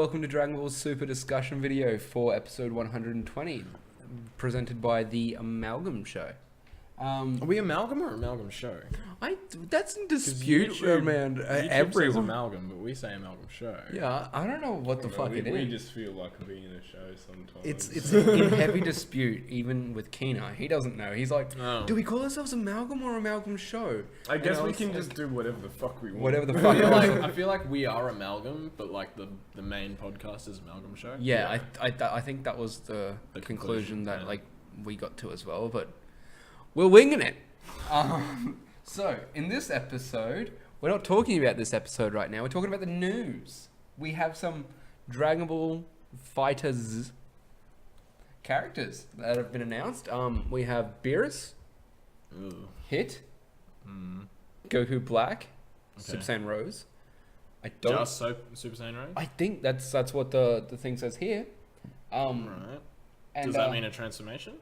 welcome to Dragon Ball Super discussion video for episode 120, presented by the Amalgam Show. Are we Amalgam or Amalgam Show? That's in dispute around YouTube everyone. says Amalgam, but we say Amalgam Show. Yeah, I don't know what the fuck it is. We just feel like being in a show sometimes. It's in heavy dispute, even with Keena. He doesn't know. He's like, Oh. do we call ourselves Amalgam or Amalgam Show? I guess And we was can like, just do whatever the fuck we want. whatever the fuck. I feel like we are Amalgam, but like the main podcast is Amalgam Show. Yeah, I think that was the conclusion that yeah. like we got to as well, but we're winging it. So in this episode, we're not talking about this episode right now. We're talking about the news. We have some Dragon Ball Fighters characters that have been announced. We have Beerus, Ooh. Hit, Mm. Goku Black, Okay. Super Saiyan Rose. I don't. Just Super Saiyan Rose? I think that's what the thing says here. Right. And, Does that mean a transformation?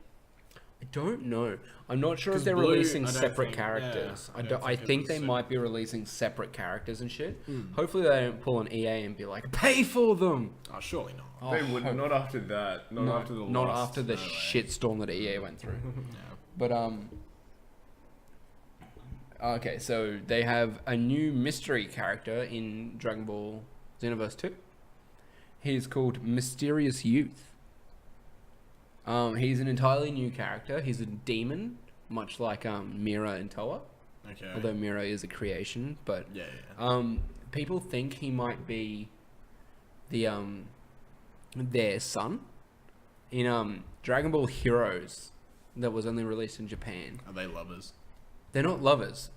I don't know. I'm not sure if 'Cause they're Blue, releasing I don't separate think- characters. yeah, I think it they was might be releasing separate characters and shit. Mm. Hopefully they don't pull an EA and be like, pay for them. Oh, surely not. Oh, They would hope- not after that. Not after the not last. after the no way. shitstorm that EA went through. Yeah. But okay, so they have a new mystery character in Dragon Ball Xenoverse 2. He's called Mysterious Youth. He's an entirely new character. He's a demon, much like Mira and Toa. Okay. Although Mira is a creation, but yeah. people think he might be the their son in Dragon Ball Heroes that was only released in Japan. Are they lovers? They're not lovers.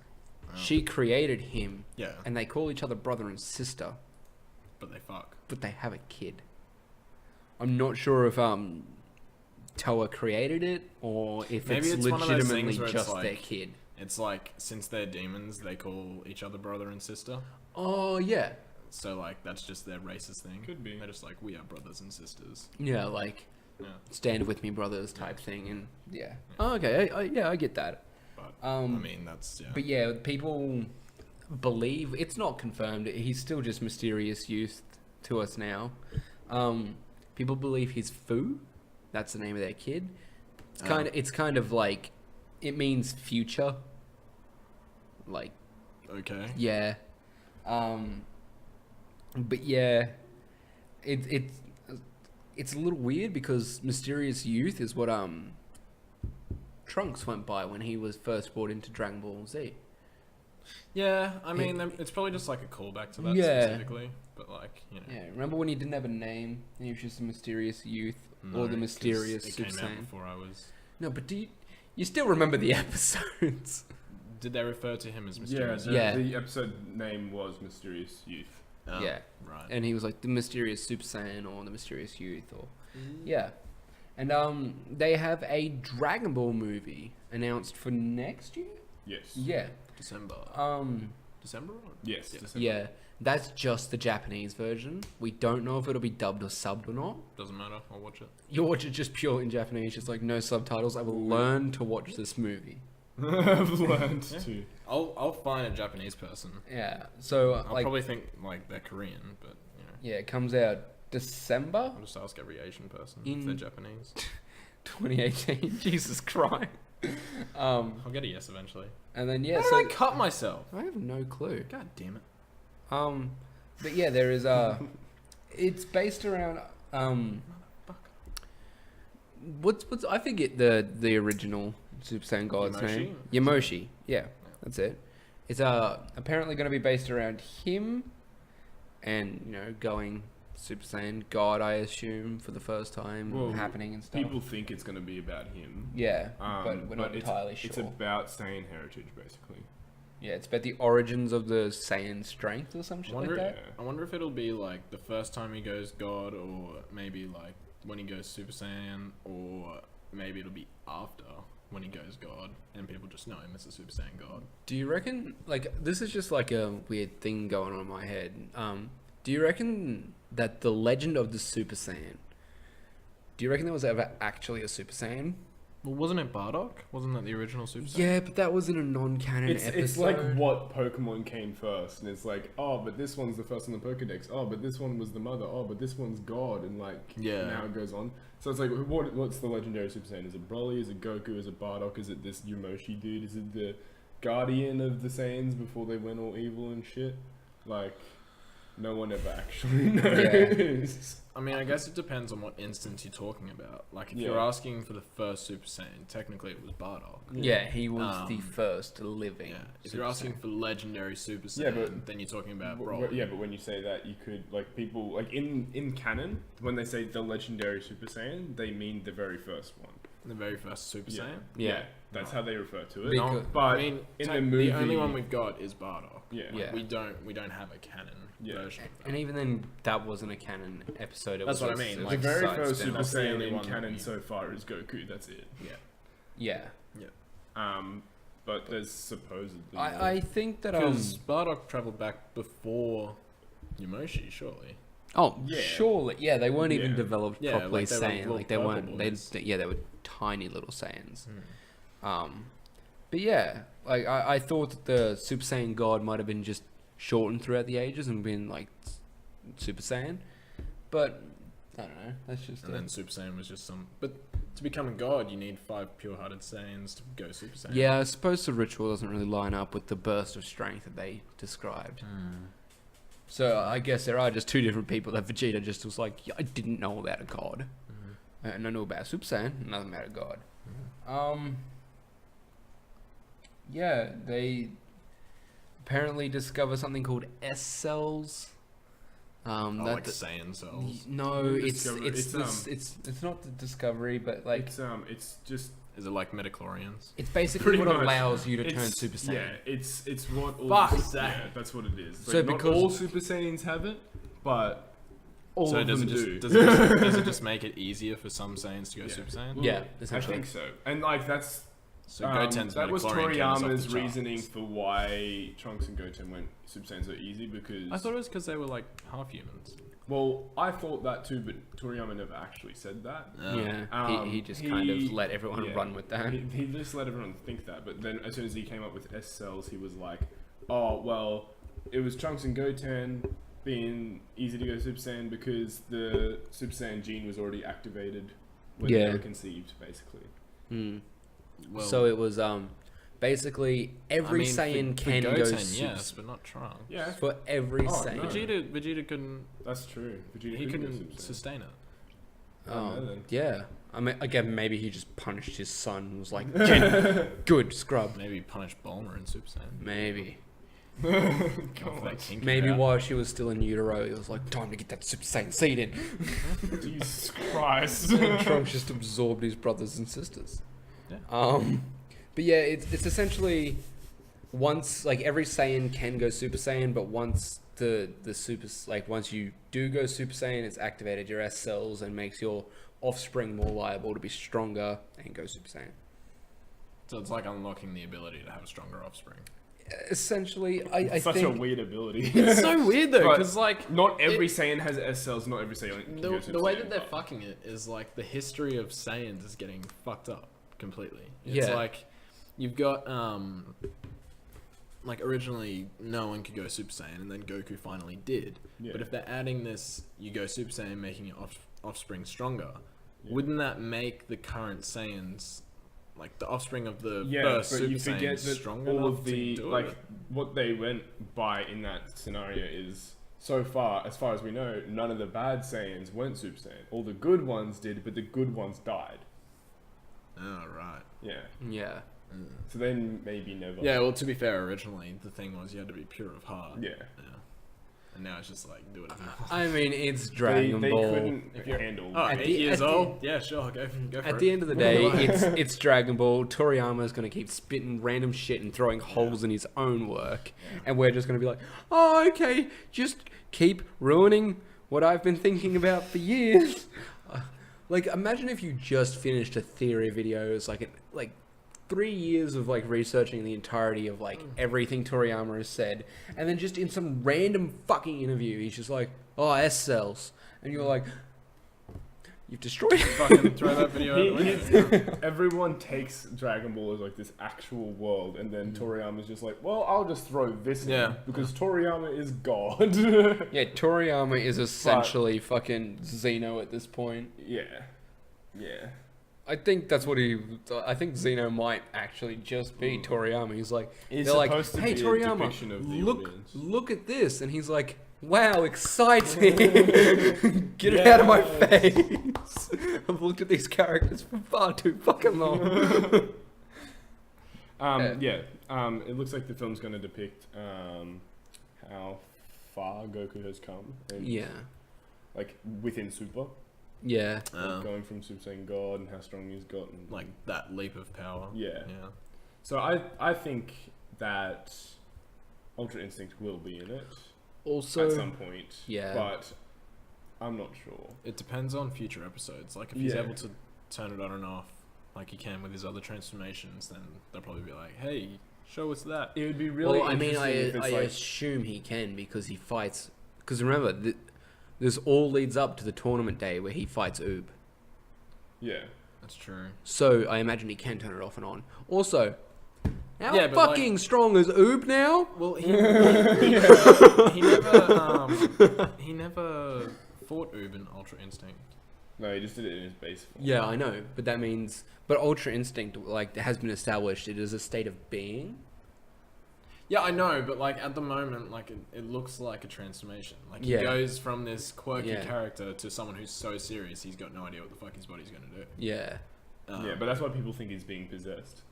Oh. She created him, Yeah. and they call each other brother and sister, But they fuck. but they have a kid. I'm not sure if Toa created it or if Maybe it's it's one of those legitimately things where it's just like- their kid. It's like, since they're demons, they call each other brother and sister. Oh yeah, So, like, that's just their racist thing. Could be. They're just like, we are brothers and sisters. yeah, like Yeah. stand with me, brothers type thing, and yeah. Oh, okay, I get that. But, Um, I mean, that's, yeah. But yeah, people believe it's not confirmed. He's still just Mysterious Youth to us now. People believe he's Fu. That's the name of their kid. It's kind of like it means future. Like Okay. yeah, but yeah, it's a little weird because Mysterious Youth is what Trunks went by when he was first brought into Dragon Ball Z. Yeah, I mean, it's probably just like a callback to that Yeah. specifically. But, like, you know. Yeah, remember when he didn't have a name and he was just a Mysterious Youth or the 'cause Mysterious it Super came out Saiyan? before I was... No, but do you still remember the episodes? Did they refer to him as Yeah, mysterious? Yeah. the episode name was Mysterious Youth. Oh, Yeah. Right. And he was like the Mysterious Super Saiyan or the Mysterious Youth or yeah. And they have a Dragon Ball movie announced for next year? Yes. Yeah. December. December? Or? Yes. Yeah. December. Yeah. That's just the Japanese version. We don't know if it'll be dubbed or subbed or not. Doesn't matter. I'll watch it. You watch it just pure in Japanese, just like no subtitles. I will learn to watch this movie. I've learned Yeah. to. I'll find a Japanese person. Yeah. So I'll like probably think like they're Korean, but you know, yeah, it comes out December I'll just ask every Asian person In- if they're Japanese. 2018. Jesus Christ. I'll get a yes eventually. And then yeah, How so did I cut myself? I have no clue. God damn it! But yeah, there is it's based around what's I forget the original Super Saiyan God's Yamoshi? name. Yamoshi. Yeah, that's it. It's apparently going to be based around him, and you know, going Super Saiyan God, I assume, for the first time, Well, happening and stuff. People think it's going to be about him. Yeah, but we're not it's, entirely sure. It's about Saiyan heritage, basically. Yeah, it's about the origins of the Saiyan strength or some shit like that. I wonder if it'll be like the first time he goes God, or maybe like when he goes Super Saiyan, or maybe it'll be after when he goes God, and people just know him as a Super Saiyan God. Do you reckon, like, this is just like a weird thing going on in my head. Do you reckon that the legend of the Super Saiyan, do you reckon there was ever actually a Super Saiyan? Well, wasn't it Bardock? Wasn't that the original Super Saiyan? Yeah, but that was in a non-canon episode. It's like what Pokemon came first, and it's like, oh, but this one's the first on the Pokedex. Oh, but this one was the mother. Oh, but this one's God, and like now it goes on. So it's like, what's the legendary Super Saiyan? Is it Broly? Is it Goku? Is it Bardock? Is it this Yumoshi dude? Is it the guardian of the Saiyans before they went all evil and shit? Like, no one ever actually knows. I mean, I guess it depends on what instance you're talking about. Like, if Yeah. you're asking for the first Super Saiyan, technically it was Bardock. Yeah, he was the first living. Yeah. If Super you're asking Saiyan. for legendary Super Saiyan, Yeah, but- then you're talking about But- Broly. yeah, but when you say that, you could like people like in canon when they say the legendary Super Saiyan, they mean the very first one. The very first Super Yeah. Saiyan. Yeah. That's how they refer to it. Because- No, but I mean, in the the movie, only one we've got is Bardock. yeah, Yeah. We don't have a canon Yeah. version of that. And even then, that wasn't a canon episode. It That's was what I a mean, the like, very side first spin-off. Super That's the Saiyan only in one that canon we- so far is Goku. That's it. Yeah. But there's supposedly I think that Because Bardock travelled back before Yumoshi, surely. Yeah. surely, yeah, they weren't even Yeah. developed Yeah, properly like they were Saiyan. little Like they purple weren't. boys. They were tiny little Saiyans. Hmm. But yeah, like I thought that the Super Saiyan God might have been just shortened throughout the ages and been like Super Saiyan, but I don't know. That's just And then Super Saiyan was just some. But to become a god, you need 5 pure-hearted Saiyans to go Super Saiyan. yeah. I suppose the ritual doesn't really line up with the burst of strength that they described. So I guess there are just two different people that Vegeta just was like, yeah, I didn't know about a god. And I know about Super Saiyan, nothing about a god. Yeah, they apparently discover something called S cells. like Saiyan cells. No, it's Discover- it's not the discovery, but like it's just Is it like midichlorians? it's basically pretty what much- allows you to turn it's- Super Saiyan. Yeah, it's what all Fuck's sake. yeah, that's what it is. So Like, not because- all Super Saiyans have it, but all So of does them it just do. does it just make it easier for some Saiyans to go Yeah. Super Saiyan? Yeah, I essentially. think so. And like that's So Goten's that was midichlorian came off the Toriyama's charts. reasoning for why Trunks and Goten went Super Saiyan so easy because I thought it was because they were like half humans. well, I thought that too, but Toriyama never actually said that. Yeah, he just kind of let everyone yeah, run with that. He just let everyone think that, but then as soon as he came up with S cells, he was like, "Oh well, it was Trunks and Goten being easy to go Super Saiyan because the Super Saiyan gene was already activated when they Yeah. were conceived, basically." Well, So it was basically every I mean, Saiyan for can go Goten, Super yes, but not Trunks. Yeah, for every Oh, Saiyan. no. Vegeta couldn't. that's true. Vegeta He couldn't go couldn't Super Saiyan. sustain it. Oh, no, then. Yeah. I mean, again, maybe he just punished his son and was like, "Gen- good scrub." Maybe punish Bulma in Super Saiyan. Maybe. Go for that kinky Maybe route. while she was still in utero, he was like, time to get that Super Saiyan seed in. Jesus Christ. And Trunks just absorbed his brothers and sisters. Yeah. But yeah, it's essentially once, like, every Saiyan can go Super Saiyan, but once the super, like, once you do go Super Saiyan, it's activated your S cells and makes your offspring more liable to be stronger and go Super Saiyan. So it's like unlocking the ability to have stronger offspring. Essentially, I Such think a weird ability. It's so weird though, But because like not every Saiyan has S cells. Not every Saiyan can go Super the way Saiyan, that they're but- fucking it is like the history of Saiyans is getting fucked up completely. It's Yeah. like you've got like originally no one could go Super Saiyan and then Goku finally did. Yeah. But if they're adding this, you go Super Saiyan, making your offspring stronger, Yeah. wouldn't that make the current Saiyans, like the offspring of the Yeah, first but Super you forget Saiyans, that stronger all enough of the to do like it? what they went by in that scenario is so far, as far as we know, none of the bad Saiyans went Super Saiyan. All the good ones did, but the good ones died. Oh right. Yeah. yeah. So then maybe never. Yeah, well, to be fair, originally the thing was you had to be pure of heart. Yeah. And now it's just like do whatever. I mean, it's Dragon they Ball. couldn't If you're- handle. Oh, At 8 the- years at the- old? Yeah, sure, go for At it. the end of the day, it's Dragon Ball. Toriyama's going to keep spitting random shit and throwing holes in his own work. And we're just going to be like, oh, okay, just keep ruining what I've been thinking about for years. Like, imagine if you just finished a theory video. It's like 3 years of like researching the entirety of like everything Toriyama has said. And then just in some random fucking interview, he's just like, oh, S cells. And you're like, You've destroyed it. Fucking throw that video out the window. Everyone takes Dragon Ball as like this actual world, and then Toriyama's just like, well, I'll just throw this in because Toriyama is God. Yeah, Toriyama is essentially fucking Xeno at this point. Yeah. I think that's what I think Xeno might actually just be Toriyama. He's like, It's they're like, supposed to hey be a Toriyama, depiction of the audience. look at this, and he's like, wow, exciting! Get it out of my face! I've looked at these characters for far too fucking long. It looks like the film's going to depict how far Goku has come. And, like within Super. Yeah. Like going from Super Saiyan God and how strong he's gotten. Like that leap of power. Yeah. So I think that Ultra Instinct will be in it. Also, at some point. Yeah. But I'm not sure. It depends on future episodes. Like if he's able to turn it on and off like he can with his other transformations, then they'll probably be like, hey, show us that. It would be really interesting. I assume he can because he fights. Because remember, this all leads up to the tournament day where he fights Oob. Yeah. That's true. So I imagine he can turn it off and on. Also, how fucking strong is Oob now? Well, he never fought Oob in Ultra Instinct. No, he just did it in his base form. Yeah, I know, but that means... But Ultra Instinct, like, has been established. It is a state of being. Yeah, I know, but, like, at the moment, like, it looks like a transformation. Like, he goes from this quirky character to someone who's so serious, he's got no idea what the fuck his body's going to do. Yeah. But that's why people think he's being possessed.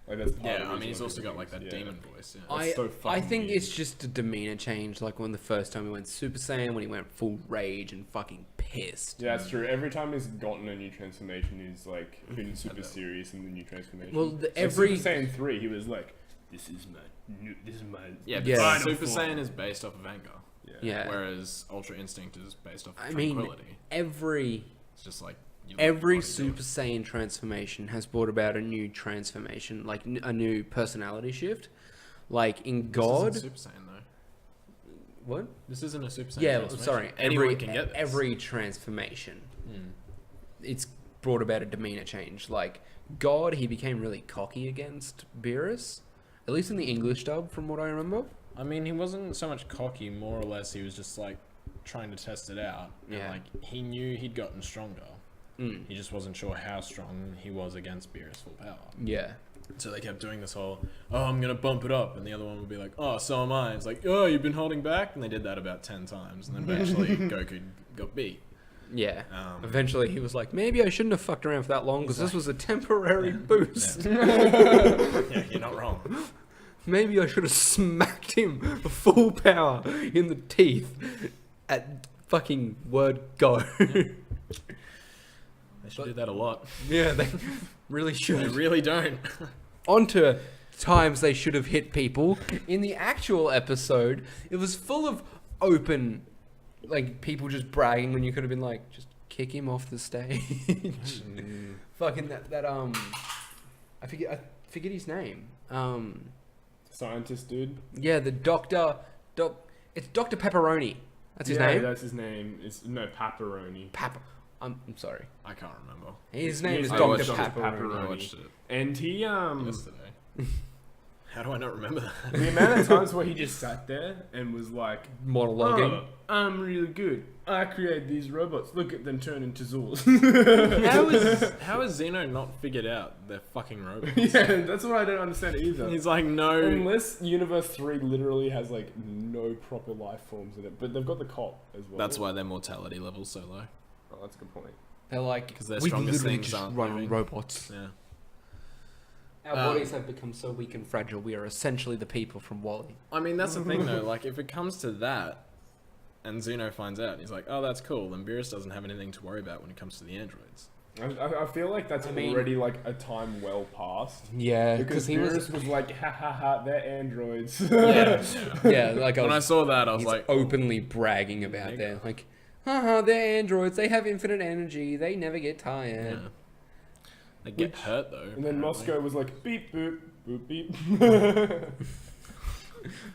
Like, that's part of I mean, he's also got, like, that demon voice. Yeah. I think it's just a demeanor change, like when the first time he went Super Saiyan, when he went full rage and fucking pissed. Yeah, that's true. Every time he's gotten a new transformation, he's, like, been super serious in the new transformation. Well, Super Saiyan 3, he was like, this is my... Super Saiyan is based off of anger. Yeah. Whereas Ultra Instinct is based off of tranquility. It's just like... Every Super Saiyan transformation has brought about a new transformation, like a new personality shift. Like in God... This isn't Super Saiyan, though. What? This isn't a Super Saiyan transformation. Sorry. Anyone can get this. Every transformation, it's brought about a demeanor change. Like God, he became really cocky against Beerus. At least in the English dub, from what I remember. I mean, he wasn't so much cocky, more or less he was just like trying to test it out. And like he knew he'd gotten stronger. He just wasn't sure how strong he was against Beerus full power. Yeah. So they kept doing this whole, oh, I'm going to bump it up. And the other one would be like, oh, so am I. It's like, oh, you've been holding back? And they did that about 10 times. And then eventually Goku got beat. Yeah. Eventually he was like, maybe I shouldn't have fucked around for that long because this was a temporary boost. Yeah, you're not wrong. Maybe I should have smacked him full power in the teeth at fucking word go. They should do that a lot. Yeah, they really should. They really don't. On to times they should have hit people. In the actual episode, it was full of open, like, people just bragging when you could have been like, just kick him off the stage. Fucking I forget his name. Scientist dude? Yeah, the doctor. It's Dr. Pepperoni. That's his name? Yeah, that's his name. No, Pepperoni. I'm sorry. I can't remember. His name is Dr. Pepperoni. I watched it. And he, yesterday. How do I not remember that? The amount of times where he just sat there and was like... monologuing. Oh, I'm really good. I created these robots. Look at them turn into Zools. How is Xeno not figured out they're fucking robots? Yeah, that's what I don't understand either. He's like, no... Unless Universe 3 literally has, like, no proper life forms in it. But they've got the cop as well. That's why their mortality level's so low. Oh, that's a good point. They're like... Because their strongest things just aren't run moving. Robots. Yeah. Our bodies have become so weak and fragile. We are essentially the people from WALL-E. I mean, that's the thing, though. Like, if it comes to that, and Xeno finds out, and he's like, oh, that's cool, then Beerus doesn't have anything to worry about when it comes to the androids. I feel like that's already, like, a time well past. Yeah, because Beerus was like, ha ha ha, they're androids. Yeah, like... When I saw that, I was like... openly bragging about that. Like, haha, they're androids. They have infinite energy. They never get tired. Yeah. They get hurt, though. And then Moscow was like, beep, boop, boop, beep.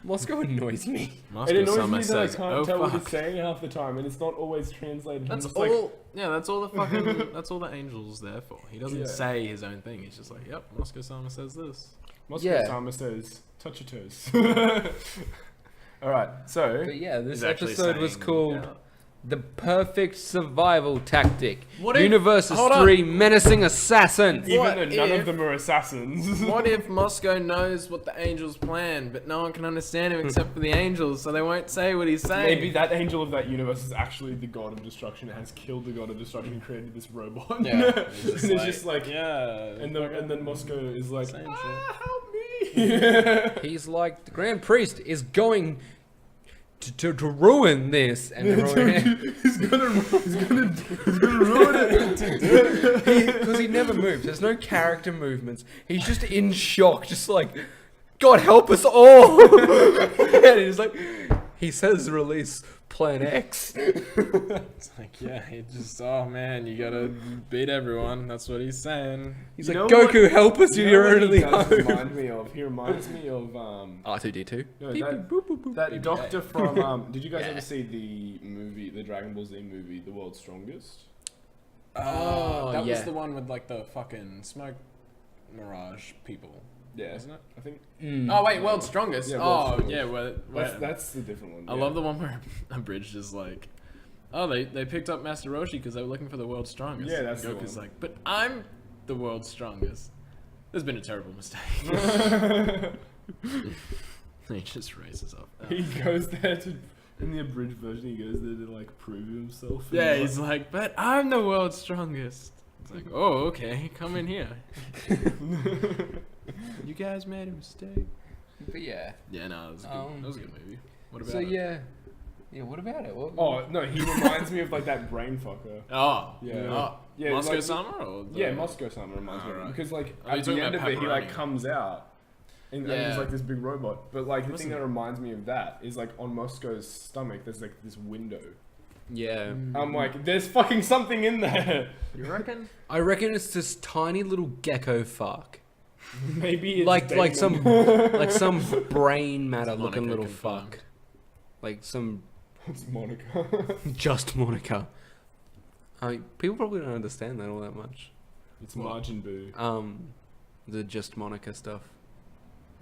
Moscow annoys me. It annoys me that I can't tell what he's saying half the time, and it's not always translated. That's all. That's all the fucking. That's all the angel's there for. He doesn't say his own thing. He's just like, "Yep, Moscow Sama says this." Moscow Sama says, "Touch your toes." All right. So, but yeah, this episode was called "The Perfect Survival Tactic." Universe's 3 menacing assassins. Even though none of them are assassins. What if Moscow knows what the angels plan, but no one can understand him except for the angels, so they won't say what he's saying? Maybe that angel of that universe is actually the god of destruction. It has killed the god of destruction and created this robot. Yeah. It's just like yeah. And then Moscow is like, help me. He's like, the Grand Priest is going to ruin this, and he's gonna ruin it because he never moves. There's no character movements. He's just in shock, just like, God help us all. And he's like, he says release Plan X. It's like, yeah, he just, oh man, you gotta beat everyone. That's what he's saying. He's like, Goku, what? Help us! You're only home. He reminds me of R2D2. No, that doctor from. Did you guys ever see the movie, the Dragon Ball Z movie, The World's Strongest? That was the one with like the fucking smoke mirage people. Yeah, isn't it? I think. Oh wait, World's Strongest. Yeah, World's Strongest. That's the different one. I love the one where Abridged is like, oh, they picked up Master Roshi because they were looking for the world's strongest. Yeah, that's Goku's the one. like, but I'm the world's strongest. There's been a terrible mistake. He just raises up. He goes there to. In the abridged version, he goes there to like prove himself. Yeah, he's like, but I'm the world's strongest. It's like, oh, okay, come in here. You guys made a mistake. But yeah. Yeah, no, it was a good movie. What about it? Yeah, what about it? No, he reminds me of like that brain fucker. Oh. Yeah. Oh. Yeah, Moscow like, Sama? Or Moscow Sama reminds me of it. Because like at the end of it, he like comes out. And he's like this big robot. But like the thing that reminds me of that is like on Moscow's stomach, there's like this window. Yeah. I'm like, there's fucking something in there. You reckon? I reckon it's this tiny little gecko fuck. Maybe it's like some brain matter looking little fuck. Like some. It's Monica. Just Monica. People probably don't understand that all that much. It's Margin Boo. The Just Monica stuff.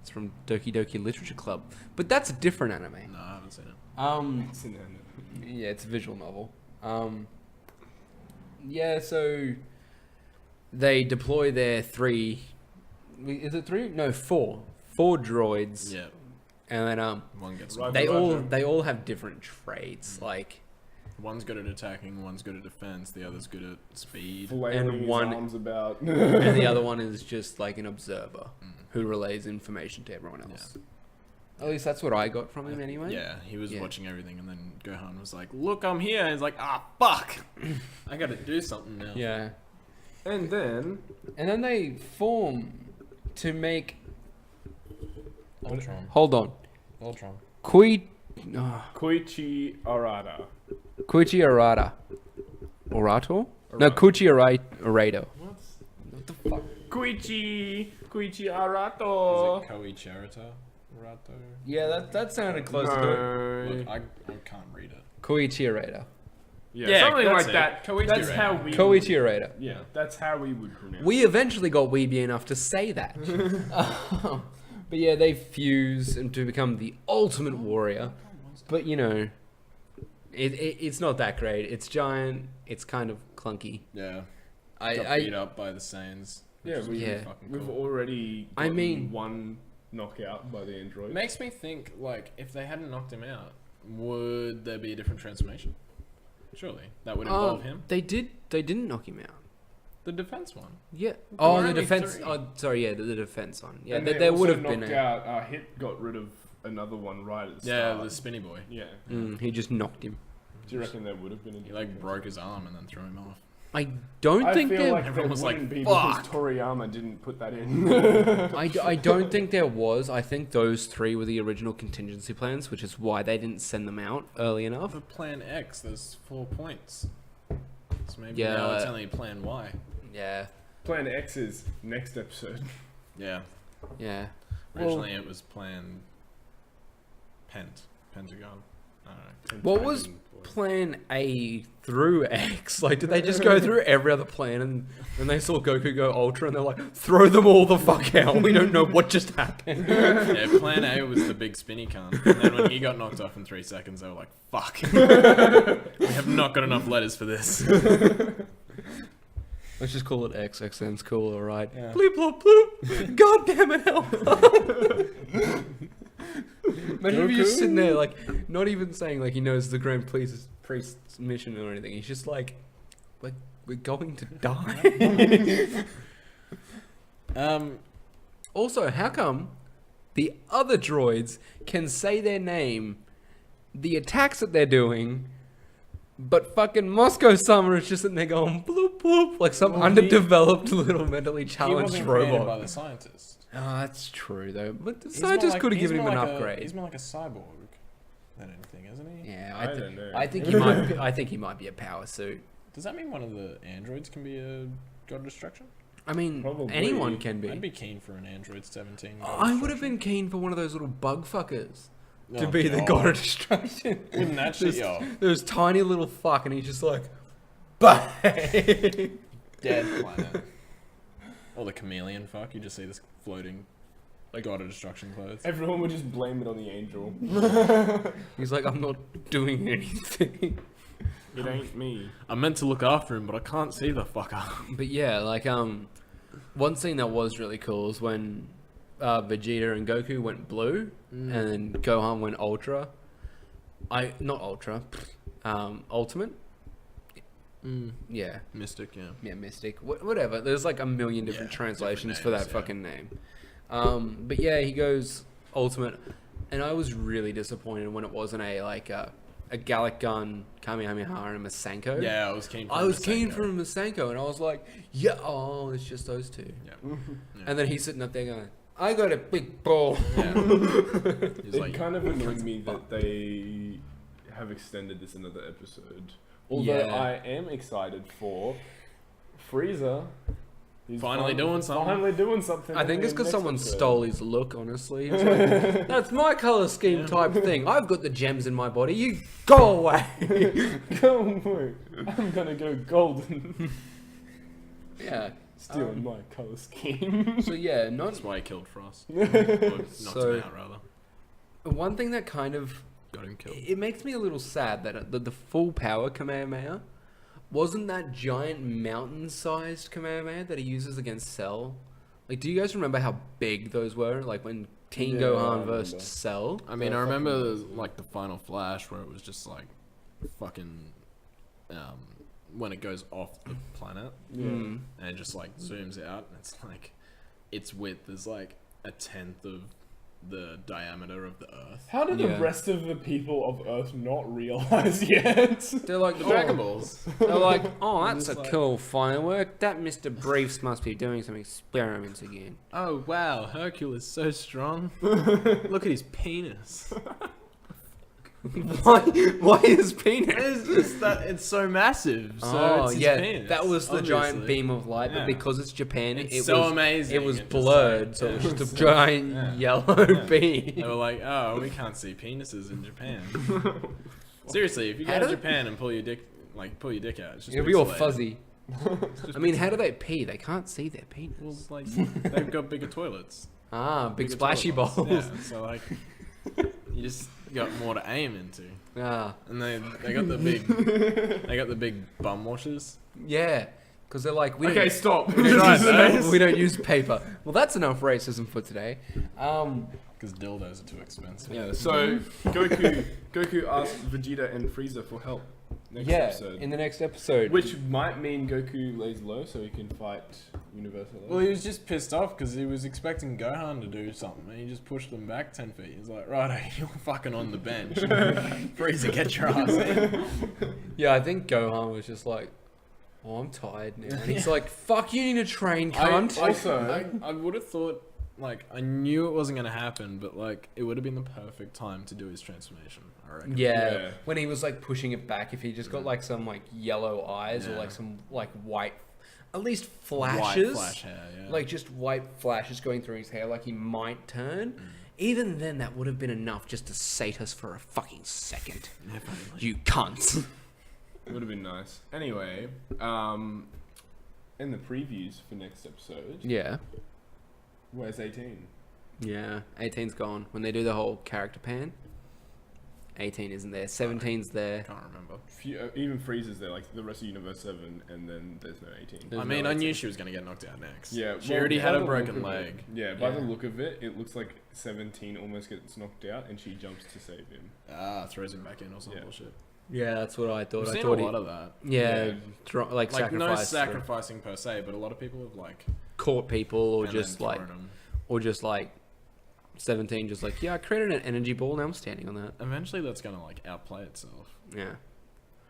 It's from Doki Doki Literature Club, but that's a different anime. No, I haven't seen it. It's an anime. Yeah, it's a visual novel. Yeah, so they deploy their 3. Is it 3? No, 4. 4 droids. Yeah. And then one gets they all have different traits. Like one's good at attacking, one's good at defense, the other's good at speed, and arms about. And the other one is just like an observer who relays information to everyone else. Yeah. At least that's what I got from him anyway. Yeah, he was watching everything, and then Gohan was like, "Look, I'm here." And he's like, "Ah, fuck! I got to do something now." Yeah. And then they form to make. Ultron. Hold on. Ultron. Koichi Arata. Koichi Arata. Orato? No, Koichi Arato. What the fuck? Koichi Arato. Is it Koichi Arata? Yeah, that sounded close to it. Look, I can't read it. Koichi Arata. Yeah, something like that. That's how we. Koichi Arata. Yeah, that's how we would pronounce. We eventually got weeby enough to say that. But yeah, they fuse and to become the ultimate warrior. But you know, it's not that great. It's giant. It's kind of clunky. Yeah. Got beat up by the Saiyans. Yeah, we've already gotten one knockout by the android. Makes me think, like, if they hadn't knocked him out, would there be a different transformation? Surely that would involve him. They didn't knock him out. The defense one. Yeah. The defense. Oh, sorry. Yeah, the defense one. Yeah, and there would have been. Knocked out. Hit got rid of another one right at the start. Yeah, the spinny boy. Yeah. He just knocked him. Do you reckon there would have been? He like broke his arm and then threw him off. I don't think there. Everyone was like, be because Toriyama didn't put that in. I don't think there was. I think those 3 were the original contingency plans, which is why they didn't send them out early enough. For Plan X, there's 4 points. So maybe now it's only Plan Y. Yeah. Plan X is next episode. Yeah. Yeah. Originally it was Plan Pentagon. I don't know. What was Plan A through X? Like, did they just go through every other plan and they saw Goku go Ultra and they're like, throw them all the fuck out. We don't know what just happened. Yeah, Plan A was the big spinny cunt. And then when he got knocked off in 3 seconds, they were like, fuck. We have not got enough letters for this. Let's just call it X. X sounds cool, alright. Yeah. Bleep, bloop, bloop. God damn it, help. Imagine if you're just sitting there, like, not even saying, like, he knows the Grand Priest's mission or anything. He's just like, we're going to die. Also, how come the other droids can say their name, the attacks that they're doing, but fucking Moscow Summer is just sitting there going bloop bloop like some underdeveloped little mentally challenged robot. By the scientist. Oh, that's true though. But the scientist could have given him an upgrade. He's more like a cyborg than anything, isn't he? Yeah, I don't know. I think he might. I think he might be a power suit. Does that mean one of the androids can be a god of destruction? I mean, Probably. anyone can be. I'd be keen for an Android 17. I would have been keen for one of those little bug fuckers to be the god of destruction. Wouldn't that shit, yo? There's tiny little fuck, and he's just like, bang. Dead planet. Or the chameleon fuck. You just see this floating god of destruction clothes. Everyone would just blame it on the angel. He's like, I'm not doing anything. It ain't me. I'm meant to look after him, but I can't see the fucker. But yeah, like one scene that was really cool is when Vegeta and Goku went blue and then Gohan went ultra. Not ultra, ultimate. Yeah, Mystic, yeah. Yeah, Mystic. Whatever. There's like a million different translations for that fucking name. But yeah, he goes ultimate, and I was really disappointed when it wasn't a Gallic Gun, Kamehameha, and a Masenko. Yeah, I was keen for a Masenko, and I was like, yeah, oh, it's just those two. Yeah. And then he's sitting up there going, I got a big ball. Yeah. It kind of annoyed me that they have extended this another episode. Although I am excited for Frieza. He's finally doing something. I think it's because someone stole his look, honestly. It's like, that's my colour scheme type thing. I've got the gems in my body. You go away. Go away. I'm going to go golden. Yeah. Stealing my colour scheme. So yeah, That's why he killed Frost. Or knocked him out, rather. One thing that kind of... Got him killed. It makes me a little sad that the full power Kamehameha wasn't that giant mountain-sized Kamehameha that he uses against Cell. Like, do you guys remember how big those were? Like, when Teen Gohan versus Cell? I mean, I remember, like, the final flash where it was just, like, fucking... when it goes off the planet. And it just, like, zooms out. And it's, like... Its width is, like, 1/10 of the diameter of the Earth. How did the rest of the people of Earth not realize yet? They're like, the Dragon Balls. They're like, oh, that's a cool firework. That Mr. Briefs must be doing some experiments again. Oh, wow. Hercule is so strong. Look at his penis. Why his penis? It's just that it's so massive. So it's his penis, that was the obviously. giant beam of light, but because it's Japan, it's so amazing. It was blurred, so it was just a giant yellow beam. They were like, oh, we can't see penises in Japan. Seriously, if you go to Japan and pull your dick out, it's just it'll be all fuzzy. I mean, how do they pee? They can't see their penis. Well, like, they've got bigger toilets. Big splashy balls. Yeah, so like, you just got more to aim into. And they got the big bum washers. Yeah, because they're like, we stop. we don't use paper. Well, that's enough racism for today. Because dildos are too expensive. Yeah. So Goku asked Vegeta and Frieza for help. Next episode. In the next episode. Which might mean Goku lays low so he can fight Universal. Well, he was just pissed off because he was expecting Gohan to do something and he just pushed them back 10 feet. He's like, right, you're fucking on the bench. Frieza, get your ass in. Yeah, I think Gohan was just like, oh, I'm tired now. And he's like, fuck, you need to train, cunt. I would have thought, like, I knew it wasn't going to happen, but, like, it would have been the perfect time to do his transformation, I reckon. Yeah, when he was, like, pushing it back, if he just got, like, some, like, yellow eyes or, like, some, like, white, at least flashes. White flash hair, yeah. Like, just white flashes going through his hair, like he might turn. Even then, that would have been enough just to sate us for a fucking second. Definitely. You cunts. Would have been nice. Anyway, in the previews for next episode, Yeah. where's 18? Yeah. 18's gone. When they do the whole character pan, 18 isn't there. 17's there. Can't remember. Even Freeze's there, like the rest of Universe 7, and then there's no 18. There's I mean, no I 18. knew she was going to get knocked out next. Yeah, She already had by a the broken look of leg. it- yeah, by the Yeah. look of it, it looks like 17 almost gets knocked out, and she jumps to save him. Throws him back in or some Yeah. bullshit. Yeah, that's what I thought. We've I seen thought a lot of that. Yeah, Yeah. like Like, no sacrifice. sacrificing per se, but a lot of people have, like... Caught people, or and just then like, thrown 'em. or just like, 17 just like, yeah, I created an energy ball, now I'm standing on that. Eventually that's going to, like, outplay itself. Yeah.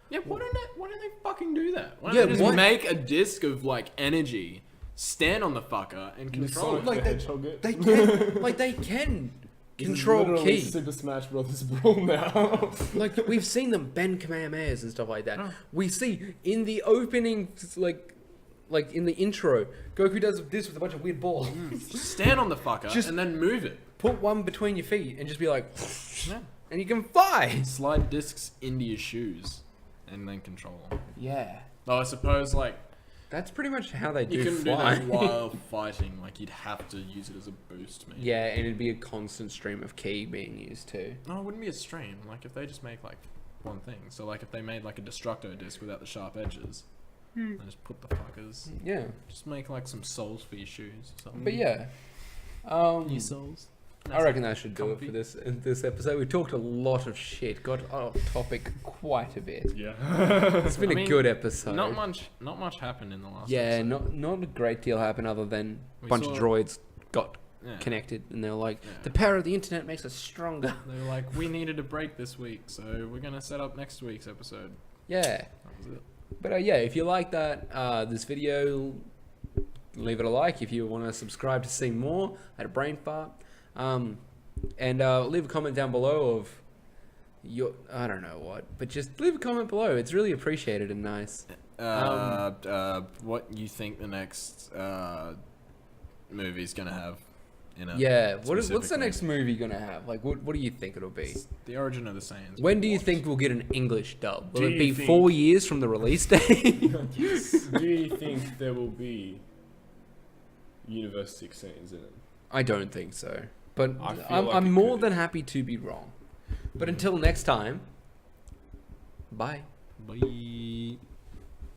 Yeah, why don't they fucking do that? Why don't Yeah, they just what- make a disc of, like, energy, stand on the fucker, and control it? Sonic Like the they- Hedgehog it. They can, like, they can This is control literally ki. Super Smash Brothers Brawl now. Like, we've seen them bend Kamehamehas and stuff like that. Oh. We see in the opening, like in the intro, Goku does this with a bunch of weird balls. Just stand on the fucker, Just- and then move it. Put one between your feet and just be like, Yeah. and you can fly. Slide discs into your shoes, and then control them. Yeah. Though I suppose, like, That's pretty much how they do you couldn't do fly. that while fighting. Like, you'd have to use it as a boost, maybe. Yeah, and it'd be a constant stream of ki being used too. No, it wouldn't be a stream. Like, if they just make, like, one thing. So, like, if they made, like, a Destructo disc without the sharp edges, and just put the fuckers... Yeah. Just make, like, some soles for your shoes or something. But yeah. Your soles. I reckon that should do it comfy. for this episode. We talked a lot of shit, got off topic quite a bit. Yeah. It's been I a mean, good episode. Not much happened in the last Yeah, episode. not a great deal happened other than a We bunch of saw- droids got Yeah. connected and they're like, Yeah. the power of the internet makes us stronger. They were like, we needed a break this week, so we're going to set up next week's episode. Yeah. That was it. But yeah, if you like that, this video, leave it a like. If you want to subscribe to see more, I had a brain fart. And leave a comment down below of your, I don't know what, but just leave a comment below. It's really appreciated and nice. What you think the next movie's going to have in it? Yeah, what's the specifically. next movie gonna have? Like, what do you think it'll be? It's the Origin of the Saiyans. When do you think we'll get an English dub? Will Do it you be think- 4 years from the release date? Do you think there will be Universe 16s in it? I don't think so. But I feel I'm, like I'm it more could. than happy to be wrong. But until next time, bye. Bye.